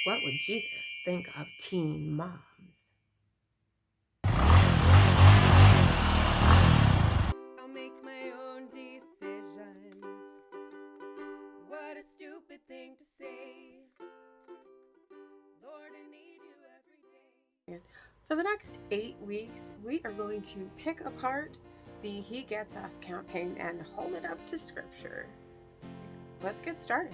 What would Jesus think of teen moms? I'll make my own decisions. What a stupid thing to say. Lord, I need you every day. For the next 8 weeks, we are going to pick apart the He Gets Us campaign and hold it up to Scripture. Let's get started.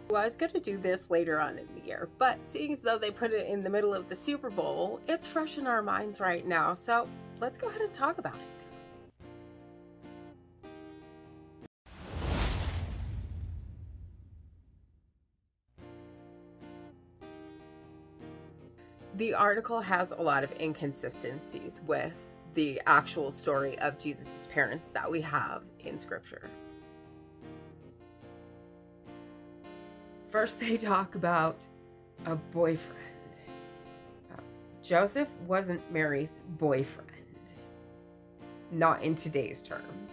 Well, I was going to do this later on in the year, but seeing as though they put it in the middle of the Super Bowl, it's fresh in our minds right now, so let's go ahead and talk about it. The article has a lot of inconsistencies with the actual story of Jesus' parents that we have in Scripture. First, they talk about a boyfriend. Joseph wasn't Mary's boyfriend, not in today's terms.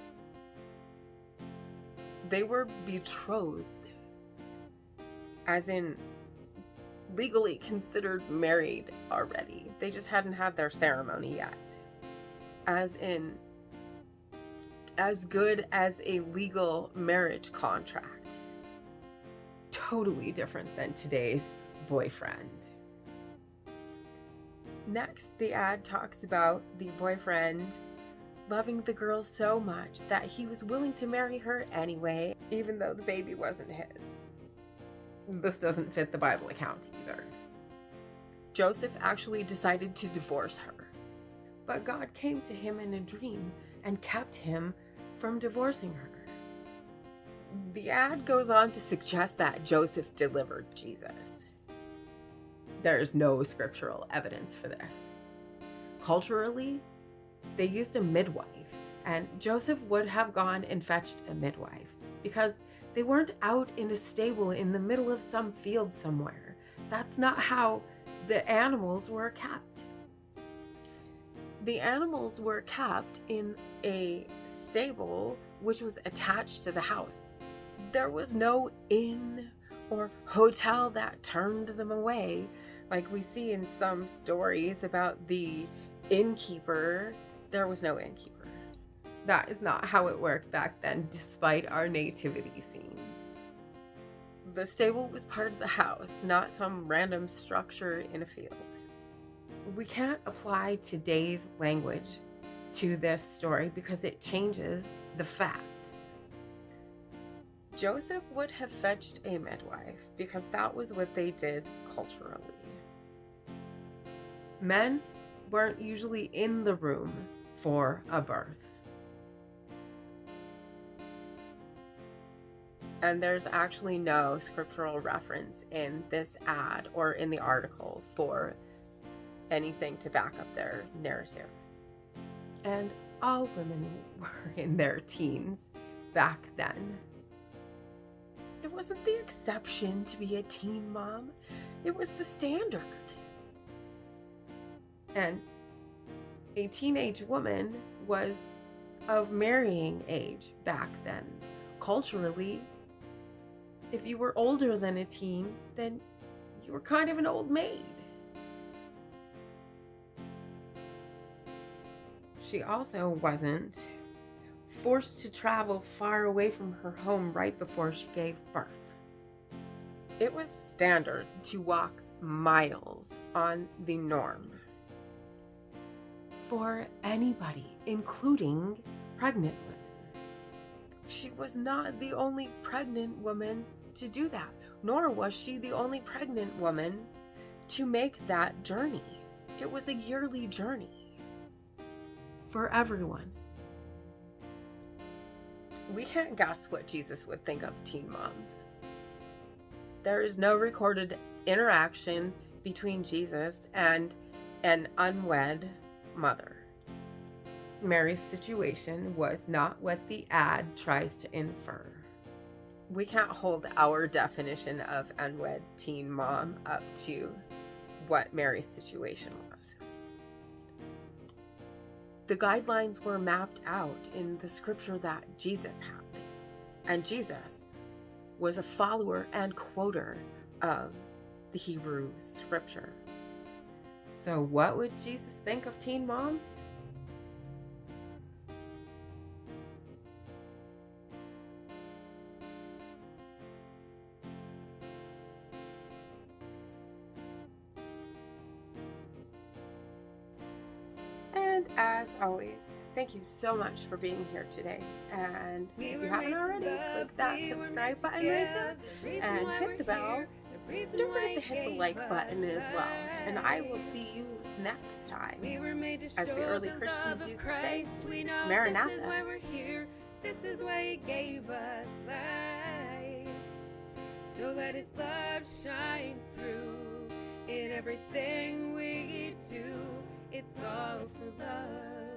They were betrothed, as in legally considered married already. They just hadn't had their ceremony yet. As in, as good as a legal marriage contract. Totally different than today's boyfriend. Next, the ad talks about the boyfriend loving the girl so much that he was willing to marry her anyway, even though the baby wasn't his. This doesn't fit the Bible account either. Joseph actually decided to divorce her, but God came to him in a dream and kept him from divorcing her. The ad goes on to suggest that Joseph delivered Jesus. There's no scriptural evidence for this. Culturally, they used a midwife, and Joseph would have gone and fetched a midwife because they weren't out in a stable in the middle of some field somewhere. That's not how the animals were kept. The animals were kept in a stable which was attached to the house. There was no inn or hotel that turned them away, like we see in some stories about the innkeeper. There was no innkeeper. That is not how it worked back then, despite our nativity scenes. The stable was part of the house, not some random structure in a field. We can't apply today's language to this story because it changes the facts. Joseph would have fetched a midwife because that was what they did culturally. Men weren't usually in the room for a birth. And there's actually no scriptural reference in this ad or in the article for anything to back up their narrative. And all women were in their teens back then. It wasn't the exception to be a teen mom. It was the standard. And a teenage woman was of marrying age back then. Culturally, if you were older than a teen, then you were kind of an old maid. She also wasn't forced to travel far away from her home right before she gave birth. It was standard to walk miles on the norm for anybody, including pregnant women. She was not the only pregnant woman to do that, nor was she the only pregnant woman to make that journey. It was a yearly journey for everyone. We can't guess what Jesus would think of teen moms. There is no recorded interaction between Jesus and an unwed mother. Mary's situation was not what the ad tries to infer. We can't hold our definition of unwed teen mom up to what Mary's situation was. The guidelines were mapped out in the scripture that Jesus had. And Jesus was a follower and quoter of the Hebrew scripture. So what would Jesus think of teen moms? And as always, thank you so much for being here today. And if you haven't already, click that subscribe button right there and hit the bell. Don't forget to hit the like button as well. And I will see you next time. As the early Christians used to say, Maranatha. This is why we're here. This is why He gave us life. So let His love shine through in everything we do. It's all for love.